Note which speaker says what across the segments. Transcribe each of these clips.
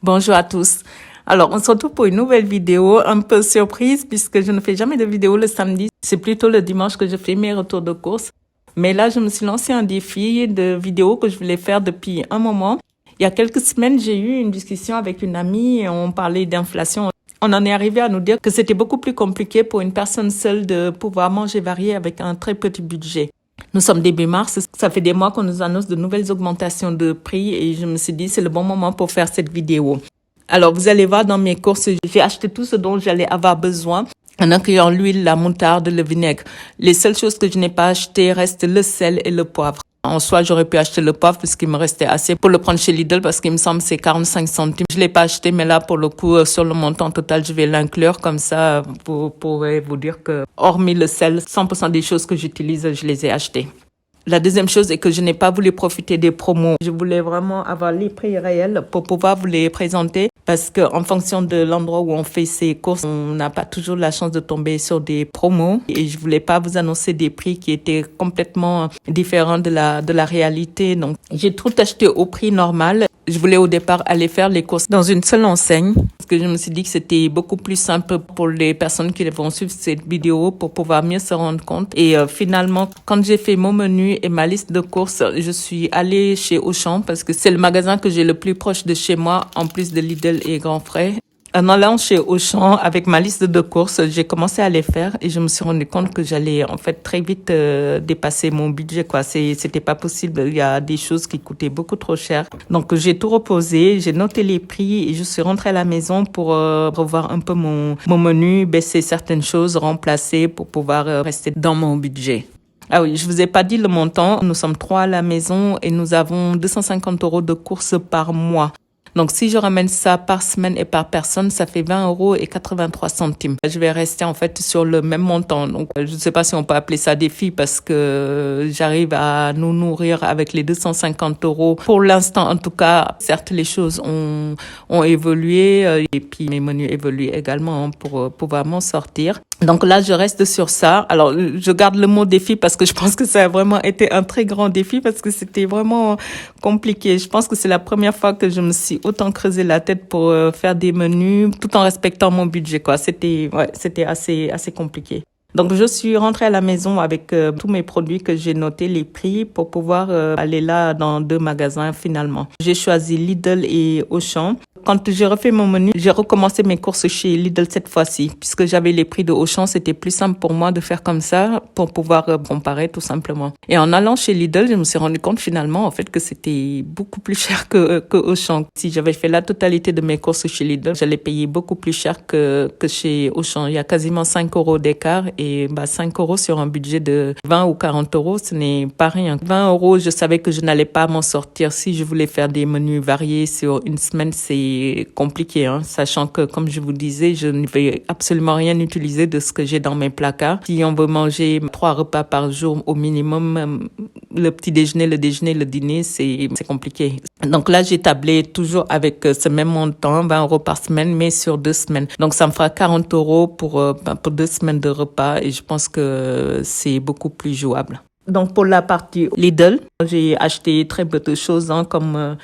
Speaker 1: Bonjour à tous. Alors, on se retrouve pour une nouvelle vidéo un peu surprise puisque je ne fais jamais de vidéo le samedi. C'est plutôt le dimanche que je fais mes retours de course. Mais là, je me suis lancé un défi de vidéo que je voulais faire depuis un moment. Il y a quelques semaines, j'ai eu une discussion avec une amie et on parlait d'inflation. On en est arrivé à nous dire que c'était beaucoup plus compliqué pour une personne seule de pouvoir manger varié avec un très petit budget. Nous sommes début mars, ça fait des mois qu'on nous annonce de nouvelles augmentations de prix et je me suis dit c'est le bon moment pour faire cette vidéo. Alors vous allez voir dans mes courses, j'ai acheté tout ce dont j'allais avoir besoin, en incluant l'huile, la moutarde, le vinaigre. Les seules choses que je n'ai pas achetées restent le sel et le poivre. En soi, j'aurais pu acheter le poivre puisqu'il me restait assez pour le prendre chez Lidl parce qu'il me semble que c'est 45 centimes. Je l'ai pas acheté, mais là, pour le coup, sur le montant total, je vais l'inclure. Comme ça, vous pourrez vous dire que, hormis le sel, 100% des choses que j'utilise, je les ai achetées. La deuxième chose est que je n'ai pas voulu profiter des promos. Je voulais vraiment avoir les prix réels pour pouvoir vous les présenter parce que en fonction de l'endroit où on fait ses courses, on n'a pas toujours la chance de tomber sur des promos et je voulais pas vous annoncer des prix qui étaient complètement différents de la réalité. Donc, j'ai tout acheté au prix normal. Je voulais au départ aller faire les courses dans une seule enseigne parce que je me suis dit que c'était beaucoup plus simple pour les personnes qui vont suivre cette vidéo pour pouvoir mieux se rendre compte. Et finalement, quand j'ai fait mon menu et ma liste de courses, je suis allée chez Auchan parce que c'est le magasin que j'ai le plus proche de chez moi, en plus de Lidl et Grand Frais. En allant chez Auchan avec ma liste de courses, j'ai commencé à les faire et je me suis rendu compte que j'allais en fait très vite dépasser mon budget quoi. C'était pas possible. Il y a des choses qui coûtaient beaucoup trop cher. Donc j'ai tout reposé, j'ai noté les prix et je suis rentrée à la maison pour revoir un peu mon menu, baisser certaines choses, remplacer pour pouvoir rester dans mon budget. Ah oui, je vous ai pas dit le montant. Nous sommes 3 à la maison et nous avons 250 € de courses par mois. Donc, si je ramène ça par semaine et par personne, ça fait 20,83 €. Je vais rester en fait sur le même montant. Donc, je ne sais pas si on peut appeler ça défi parce que j'arrive à nous nourrir avec les 250 €. Pour l'instant, en tout cas, certes, les choses ont évolué et puis mes menus évoluent également pour pouvoir m'en sortir. Donc là, je reste sur ça. Alors, je garde le mot défi parce que je pense que ça a vraiment été un très grand défi parce que c'était vraiment compliqué. Je pense que c'est la première fois que je me suis autant creusé la tête pour faire des menus tout en respectant mon budget, quoi. C'était assez compliqué. Donc, je suis rentrée à la maison avec tous mes produits que j'ai notés, les prix, pour pouvoir aller là dans 2 magasins finalement. J'ai choisi Lidl et Auchan. Quand j'ai refait mon menu, j'ai recommencé mes courses chez Lidl cette fois-ci. Puisque j'avais les prix de Auchan, c'était plus simple pour moi de faire comme ça pour pouvoir comparer tout simplement. Et en allant chez Lidl, je me suis rendu compte finalement en fait que c'était beaucoup plus cher que Auchan. Si j'avais fait la totalité de mes courses chez Lidl, j'allais payer beaucoup plus cher que chez Auchan. Il y a quasiment 5 € d'écart et 5 € sur un budget de 20 ou 40 €, ce n'est pas rien. 20 €, je savais que je n'allais pas m'en sortir si je voulais faire des menus variés sur une semaine, c'est compliqué, hein, sachant que, comme je vous disais, je ne vais absolument rien utiliser de ce que j'ai dans mes placards. Si on veut manger 3 repas par jour au minimum, le petit déjeuner, le déjeuner, le dîner, c'est compliqué. Donc là, j'ai tablé toujours avec ce même montant, 20 € par semaine, mais sur 2 semaines. Donc ça me fera 40 € pour 2 semaines de repas et je pense que c'est beaucoup plus jouable. Donc pour la partie Lidl, j'ai acheté très peu de choses, hein, comme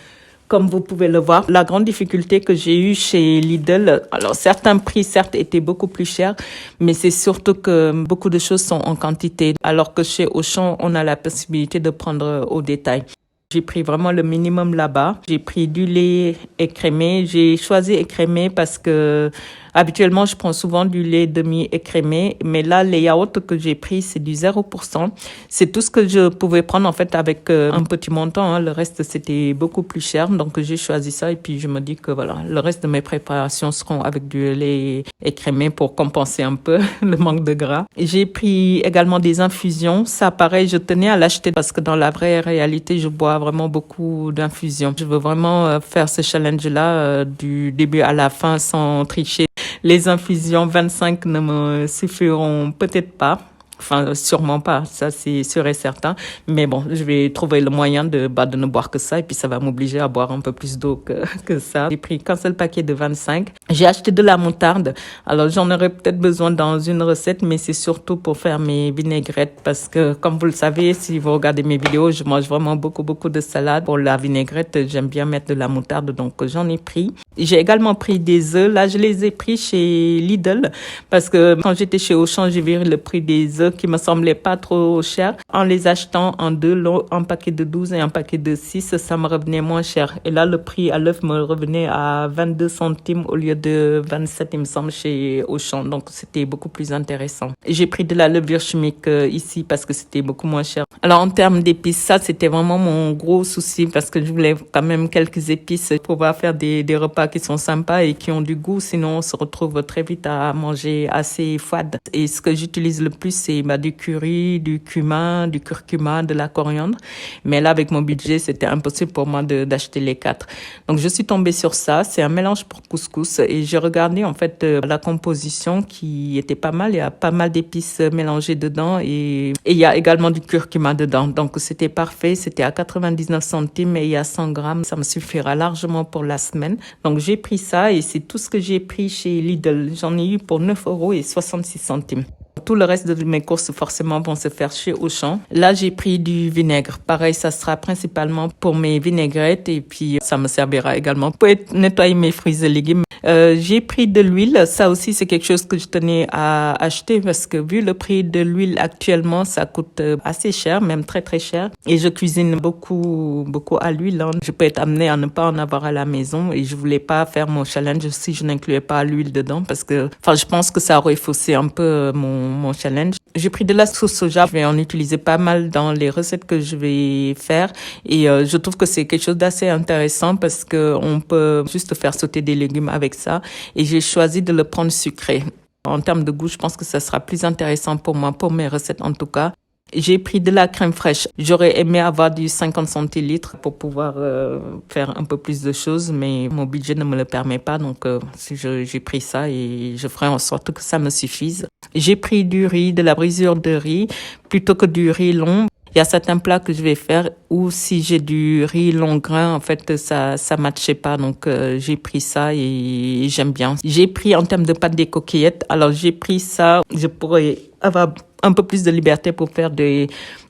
Speaker 1: vous pouvez le voir. La grande difficulté que j'ai eue chez Lidl, alors certains prix certes étaient beaucoup plus chers, mais c'est surtout que beaucoup de choses sont en quantité, alors que chez Auchan, on a la possibilité de prendre au détail. J'ai pris vraiment le minimum là-bas. J'ai pris du lait écrémé. J'ai choisi écrémé parce que habituellement, je prends souvent du lait demi-écrémé. Mais là, les yaourts que j'ai pris, c'est du 0%. C'est tout ce que je pouvais prendre en fait avec un petit montant, hein. Le reste, c'était beaucoup plus cher. Donc, j'ai choisi ça et puis je me dis que voilà, le reste de mes préparations seront avec du lait écrémé pour compenser un peu le manque de gras. J'ai pris également des infusions. Ça, pareil, je tenais à l'acheter parce que dans la vraie réalité, je bois vraiment beaucoup d'infusions. Je veux vraiment faire ce challenge-là du début à la fin sans tricher. Les infusions 25 ne me suffiront peut-être pas. Enfin, sûrement pas, ça c'est sûr et certain. Mais bon, je vais trouver le moyen de ne boire que ça et puis ça va m'obliger à boire un peu plus d'eau que ça. J'ai pris qu'un seul paquet de 25. J'ai acheté de la moutarde. Alors, j'en aurais peut-être besoin dans une recette, mais c'est surtout pour faire mes vinaigrettes parce que, comme vous le savez, si vous regardez mes vidéos, je mange vraiment beaucoup de salade. Pour la vinaigrette, j'aime bien mettre de la moutarde, donc j'en ai pris. J'ai également pris des œufs. Là, je les ai pris chez Lidl parce que quand j'étais chez Auchan, j'ai vu le prix des œufs qui me semblait pas trop cher. En les achetant en deux lots, un paquet de 12 et un paquet de 6, ça me revenait moins cher. Et là, le prix à l'œuf me revenait à 22 centimes au lieu de 27, il me semble, chez Auchan. Donc, c'était beaucoup plus intéressant. J'ai pris de la levure chimique ici parce que c'était beaucoup moins cher. Alors, en termes d'épices, ça, c'était vraiment mon gros souci parce que je voulais quand même quelques épices pour pouvoir faire des repas qui sont sympas et qui ont du goût. Sinon, on se retrouve très vite à manger assez fade. Et ce que j'utilise le plus, c'est du curry, du cumin, du curcuma, de la coriandre. Mais là, avec mon budget, c'était impossible pour moi d'acheter les 4. Donc, je suis tombée sur ça. C'est un mélange pour couscous et j'ai regardé en fait la composition qui était pas mal. Il y a pas mal d'épices mélangées dedans et il y a également du curcuma dedans. Donc, c'était parfait. C'était à 99 centimes et il y a 100 grammes. Ça me suffira largement pour la semaine. Donc, j'ai pris ça et c'est tout ce que j'ai pris chez Lidl. J'en ai eu pour 9,66 €. Tout le reste de mes courses, forcément, vont se faire chez Auchan. Là, j'ai pris du vinaigre. Pareil, ça sera principalement pour mes vinaigrettes et puis ça me servira également pour nettoyer mes fruits et légumes. J'ai pris de l'huile. Ça aussi, c'est quelque chose que je tenais à acheter parce que vu le prix de l'huile actuellement, ça coûte assez cher, même très cher. Et je cuisine beaucoup à l'huile. Je peux être amenée à ne pas en avoir à la maison et je voulais pas faire mon challenge si je n'incluais pas l'huile dedans parce que, je pense que ça aurait faussé un peu mon challenge. J'ai pris de la sauce soja. Je vais en utiliser pas mal dans les recettes que je vais faire et je trouve que c'est quelque chose d'assez intéressant parce que on peut juste faire sauter des légumes avec ça et j'ai choisi de le prendre sucré. En termes de goût, je pense que ça sera plus intéressant pour moi, pour mes recettes en tout cas. J'ai pris de la crème fraîche. J'aurais aimé avoir du 50 centilitres pour pouvoir faire un peu plus de choses, mais mon budget ne me le permet pas. Donc, j'ai pris ça et je ferai en sorte que ça me suffise. J'ai pris du riz, de la brisure de riz, plutôt que du riz long. Il y a certains plats que je vais faire où si j'ai du riz long grain, en fait, ça matchait pas. Donc, j'ai pris ça et j'aime bien. J'ai pris en termes de pâte des coquillettes. Alors, j'ai pris ça. Je pourrais avoir un peu plus de liberté pour faire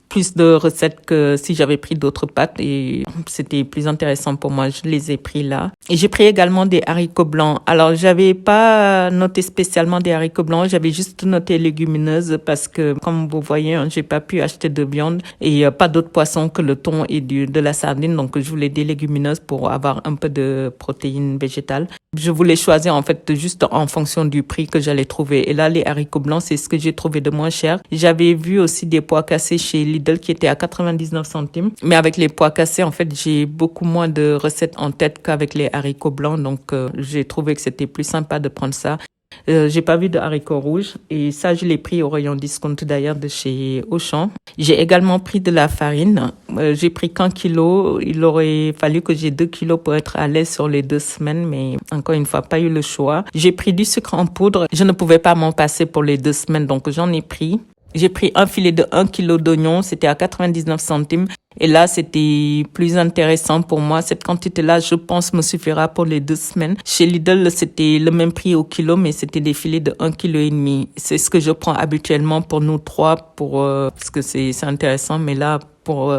Speaker 1: plus de recettes que si j'avais pris d'autres pâtes et c'était plus intéressant pour moi. Je les ai pris là. Et j'ai pris également des haricots blancs. Alors, j'avais pas noté spécialement des haricots blancs. J'avais juste noté légumineuses parce que, comme vous voyez, j'ai pas pu acheter de viande et pas d'autres poissons que le thon et de la sardine. Donc, je voulais des légumineuses pour avoir un peu de protéines végétales. Je voulais choisir en fait juste en fonction du prix que j'allais trouver. Et là, les haricots blancs, c'est ce que j'ai trouvé de moins cher. J'avais vu aussi des pois cassés chez Lidl qui étaient à 99 centimes. Mais avec les pois cassés, en fait, j'ai beaucoup moins de recettes en tête qu'avec les haricots blancs. Donc, j'ai trouvé que c'était plus sympa de prendre ça. J'ai pas vu de haricots rouges et ça je l'ai pris au rayon discount d'ailleurs de chez Auchan. J'ai également pris de la farine. J'ai pris qu'1 kilo. Il aurait fallu que j'ai 2 kilos pour être à l'aise sur les 2 semaines, mais encore une fois pas eu le choix. J'ai pris du sucre en poudre. Je ne pouvais pas m'en passer pour les 2 semaines, donc j'en ai pris. J'ai pris un filet de 1 kilo d'oignons, c'était à 99 centimes. Et là, c'était plus intéressant pour moi. Cette quantité-là, je pense, me suffira pour les 2 semaines. Chez Lidl, c'était le même prix au kilo, mais c'était des filets de 1,5 kg. C'est ce que je prends habituellement pour nous 3, parce que c'est intéressant. Mais là, pour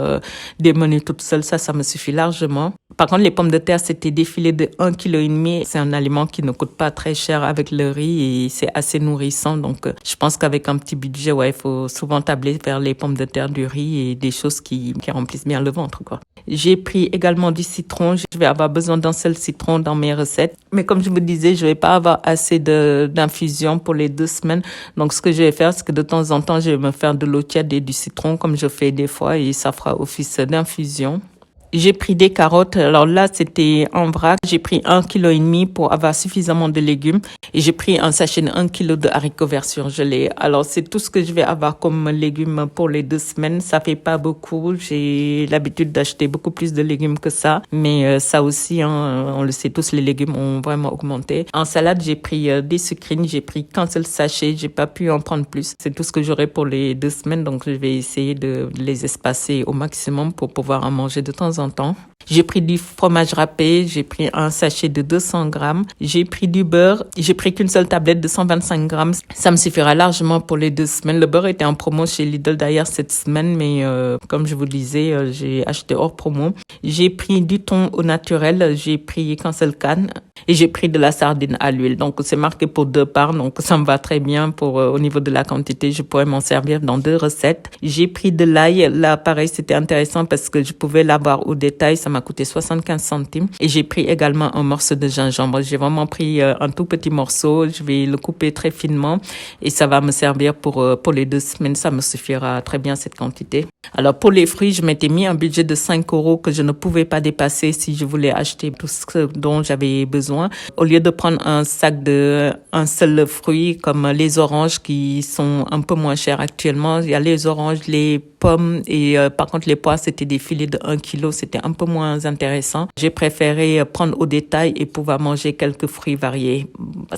Speaker 1: des menus toutes seules, ça me suffit largement. Par contre, les pommes de terre, c'était des filets de 1,5 kg. C'est un aliment qui ne coûte pas très cher avec le riz et c'est assez nourrissant. Donc, je pense qu'avec un petit budget, il faut souvent tabler vers les pommes de terre, du riz et des choses qui remplissent bien le ventre, quoi. J'ai pris également du citron. Je vais avoir besoin d'un seul citron dans mes recettes. Mais comme je vous disais, je vais pas avoir assez d'infusion pour les 2 semaines. Donc, ce que je vais faire, c'est que de temps en temps, je vais me faire de l'eau tiède et du citron comme je fais des fois et ça fera office d'infusion. J'ai pris des carottes. Alors là, c'était en vrac. J'ai pris 1,5 kg pour avoir suffisamment de légumes. Et j'ai pris un sachet de 1 kg de haricots verts surgelés. Alors, c'est tout ce que je vais avoir comme légumes pour les 2 semaines. Ça fait pas beaucoup. J'ai l'habitude d'acheter beaucoup plus de légumes que ça. Mais ça aussi, on le sait tous, les légumes ont vraiment augmenté. En salade, j'ai pris des sucrines. J'ai pris qu'un seul sachet. J'ai pas pu en prendre plus. C'est tout ce que j'aurai pour les 2 semaines. Donc, je vais essayer de les espacer au maximum pour pouvoir en manger de temps en temps. J'ai pris du fromage râpé, j'ai pris un sachet de 200 grammes, j'ai pris du beurre, j'ai pris qu'une seule tablette de 125 grammes. Ça me suffira largement pour les 2 semaines. Le beurre était en promo chez Lidl d'ailleurs cette semaine, mais comme je vous le disais, j'ai acheté hors promo. J'ai pris du thon au naturel, j'ai pris qu'un seul canne et j'ai pris de la sardine à l'huile. Donc c'est marqué pour 2 parts, donc ça me va très bien pour au niveau de la quantité. Je pourrais m'en servir dans 2 recettes. J'ai pris de l'ail. Là, pareil, c'était intéressant parce que je pouvais l'avoir au détail. Ça m'a coûté 75 centimes. Et j'ai pris également un morceau de gingembre. J'ai vraiment pris un tout petit morceau. Je vais le couper très finement et ça va me servir pour les 2 semaines. Ça me suffira très bien cette quantité. Alors pour les fruits, je m'étais mis un budget de 5 € que je ne pouvais pas dépasser si je voulais acheter tout ce dont j'avais besoin. Au lieu de prendre un sac de un seul fruit comme les oranges qui sont un peu moins chers actuellement, il y a les oranges, les pommes et par contre les pois c'était des filets de 1 kilo, c'était un peu moins intéressant. J'ai préféré prendre au détail et pouvoir manger quelques fruits variés.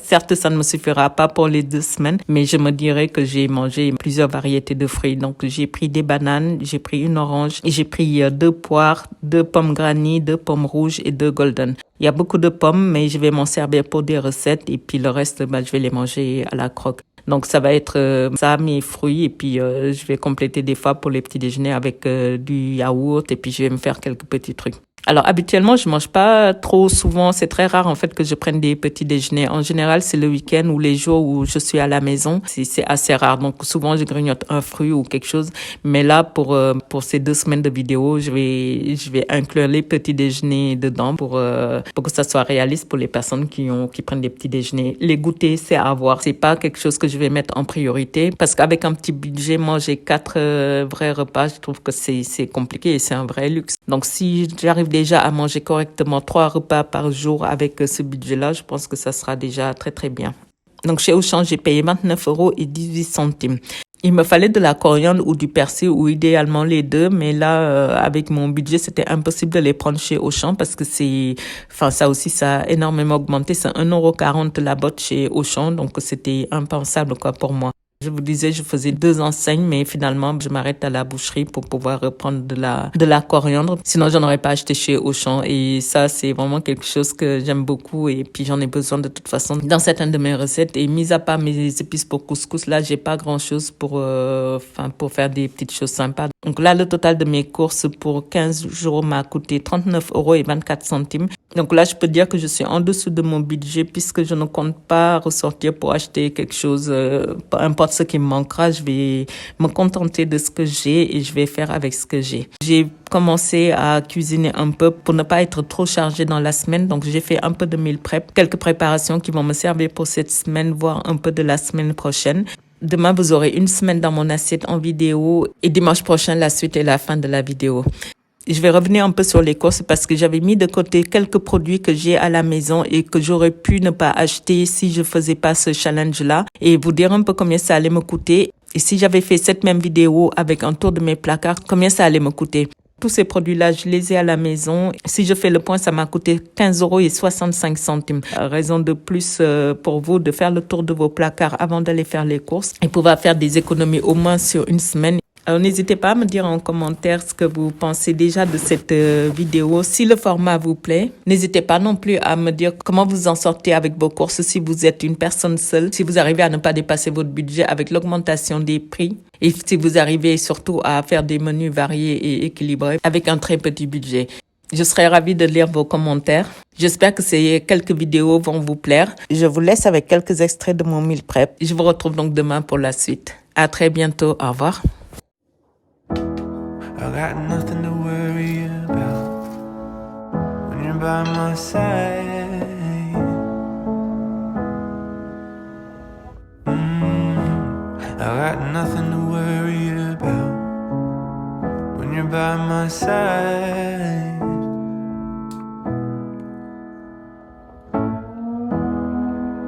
Speaker 1: Certes, ça ne me suffira pas pour les 2 semaines, mais je me dirais que j'ai mangé plusieurs variétés de fruits. Donc j'ai pris des bananes, j'ai pris une orange et j'ai pris 2 poires, 2 pommes granny, 2 pommes rouges et 2 golden. Il y a beaucoup de pommes, mais je vais m'en servir pour des recettes et puis le reste, je vais les manger à la croque. Donc ça va être ça, mes fruits et puis je vais compléter des fois pour les petits déjeuners avec du yaourt et puis je vais me faire quelques petits trucs. Alors habituellement, je mange pas trop souvent. C'est très rare en fait que je prenne des petits déjeuners. En général, c'est le week-end ou les jours où je suis à la maison. C'est assez rare. Donc souvent, je grignote un fruit ou quelque chose. Mais là, pour ces 2 semaines de vidéo, je vais inclure les petits déjeuners dedans pour que ça soit réaliste pour les personnes qui prennent des petits déjeuners. Les goûters, c'est à voir. C'est pas quelque chose que je vais mettre en priorité parce qu'avec un petit budget, manger 4 vrais repas, je trouve que c'est compliqué et c'est un vrai luxe. Donc si j'arrive déjà à manger correctement 3 repas par jour avec ce budget-là, je pense que ça sera déjà très très bien. Donc chez Auchan, j'ai payé 29,18 €. Il me fallait de la coriandre ou du persil ou idéalement les deux, mais là, avec mon budget, c'était impossible de les prendre chez Auchan parce que ça aussi, ça a énormément augmenté. C'est 1,40 € la boîte chez Auchan, donc c'était impensable pour moi. Je vous disais, je faisais 2 enseignes, mais finalement, je m'arrête à la boucherie pour pouvoir reprendre de la coriandre. Sinon, j'en aurais pas acheté chez Auchan. Et ça, c'est vraiment quelque chose que j'aime beaucoup. Et puis, j'en ai besoin de toute façon dans certaines de mes recettes. Et mis à part mes épices pour couscous, là, j'ai pas grand chose pour faire des petites choses sympas. Donc là, le total de mes courses pour 15 jours m'a coûté 39,24 €. Donc là, je peux dire que je suis en dessous de mon budget puisque je ne compte pas ressortir pour acheter quelque chose, peu importe ce qui me manquera, je vais me contenter de ce que j'ai et je vais faire avec ce que j'ai. J'ai commencé à cuisiner un peu pour ne pas être trop chargée dans la semaine. Donc j'ai fait un peu de meal prep, quelques préparations qui vont me servir pour cette semaine, voire un peu de la semaine prochaine. Demain, vous aurez une semaine dans mon assiette en vidéo et dimanche prochain, la suite et la fin de la vidéo. Je vais revenir un peu sur les courses parce que j'avais mis de côté quelques produits que j'ai à la maison et que j'aurais pu ne pas acheter si je faisais pas ce challenge-là et vous dire un peu combien ça allait me coûter. Et si j'avais fait cette même vidéo avec un tour de mes placards, combien ça allait me coûter. Tous ces produits-là, je les ai à la maison. Si je fais le point, ça m'a coûté 15,65 €. Raison de plus pour vous de faire le tour de vos placards avant d'aller faire les courses et pouvoir faire des économies au moins sur une semaine. Alors, n'hésitez pas à me dire en commentaire ce que vous pensez déjà de cette vidéo. Si le format vous plaît, n'hésitez pas non plus à me dire comment vous en sortez avec vos courses si vous êtes une personne seule, si vous arrivez à ne pas dépasser votre budget avec l'augmentation des prix et si vous arrivez surtout à faire des menus variés et équilibrés avec un très petit budget. Je serais ravie de lire vos commentaires. J'espère que ces quelques vidéos vont vous plaire. Je vous laisse avec quelques extraits de mon meal prep. Je vous retrouve donc demain pour la suite. À très bientôt. Au revoir.
Speaker 2: I got nothing to worry about when you're by my side. I got nothing to worry about when you're by my side.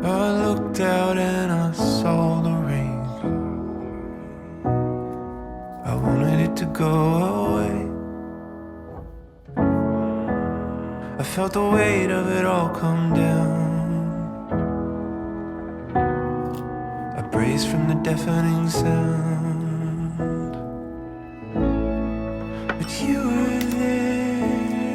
Speaker 2: I looked out and I saw the rain. I wanted it to go away. I felt the weight of it all come down. I braced from the deafening sound, but you were there.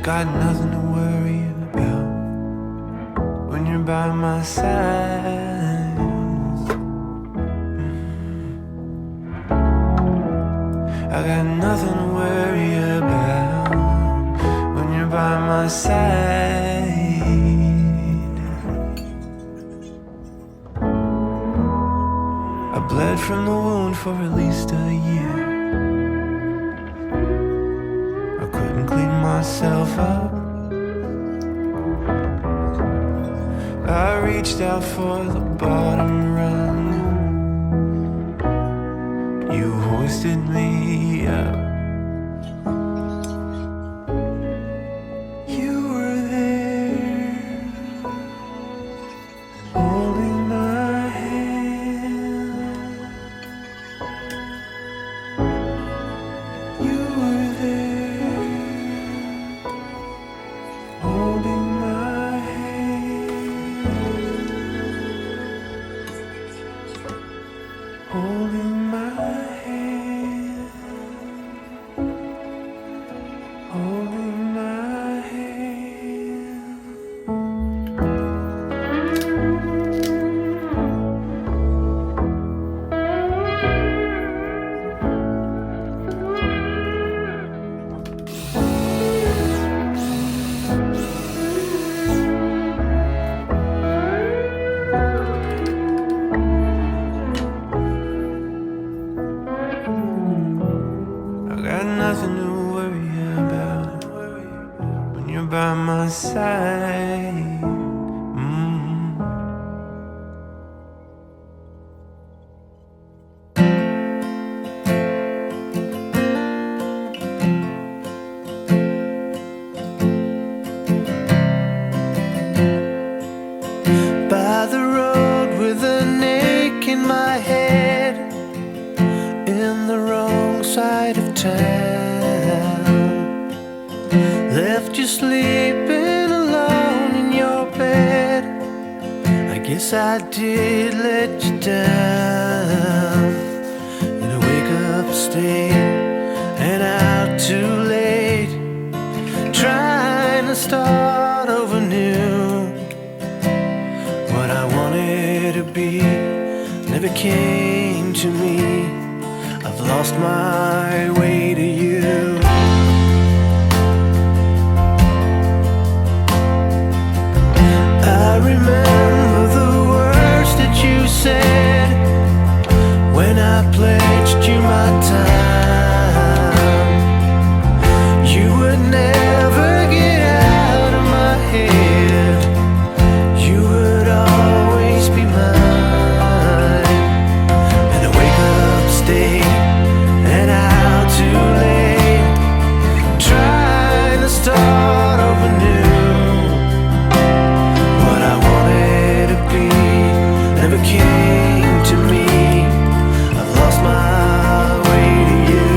Speaker 2: Got nothing to worry about when you're by my side. I got nothing to worry about when you're by my side. I bled from the wound for at least a year. I couldn't clean myself up. I reached out for the bottom rung. You hoisted me up. You were there, holding my hand. You were there, holding my hand. Holding my hand. Holding my hand. I got nothing to worry about when you're by my side. By the road with an ache in my head, in the wrong side of town. Left you sleeping alone in your bed. I guess I did let you down. In a wake up state and out too late, trying to start over new. What I wanted to be never came to me. I've lost my way to you. I remember the words that you said when I pledged you my time. You would never get out of my head. You would always be mine. In a wake up state and out too late, trying to start over new. What I wanted to be never came to me. I've lost my way to you.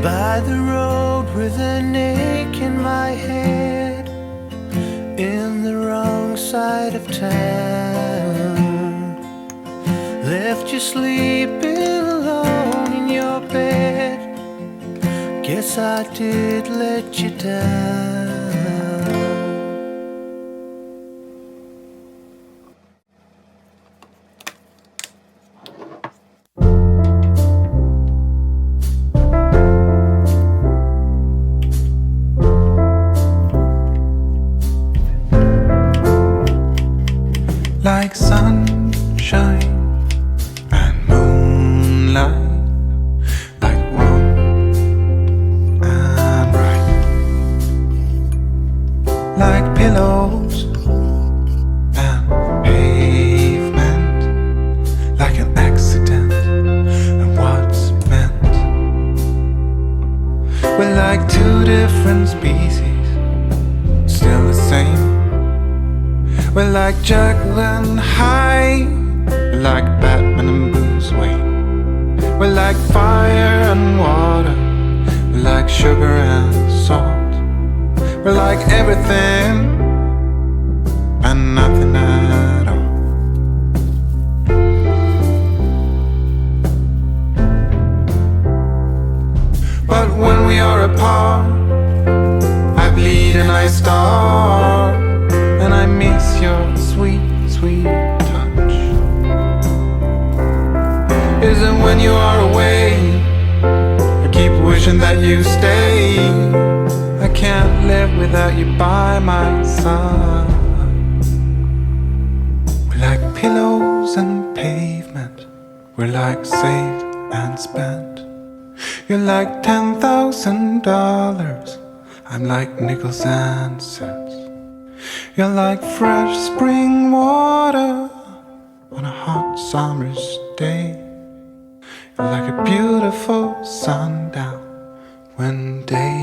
Speaker 2: By the road with an ache in my head, in the wrong side of town. Left you sleeping alone in your bed. Guess I did let you down. Like sunshine and moonlight, like warm and bright, like pillows and pavement, like an accident and what's meant. We're like two different species, still the same.
Speaker 3: We're like Jekyll and Hyde, we're like Batman and Bruce Wayne. We're like fire and water, we're like sugar and salt. We're like everything and nothing at all. But when we are apart, I bleed and I starve, and I miss your sweet, sweet touch. Is it when you are away, I keep wishing that you stay. I can't live without you by my side. We're like pillows and pavement, we're like saved and spent. You're like $10,000, I'm like nickels and cents. You're like fresh spring water on a hot summer's day. You're like a beautiful sundown when day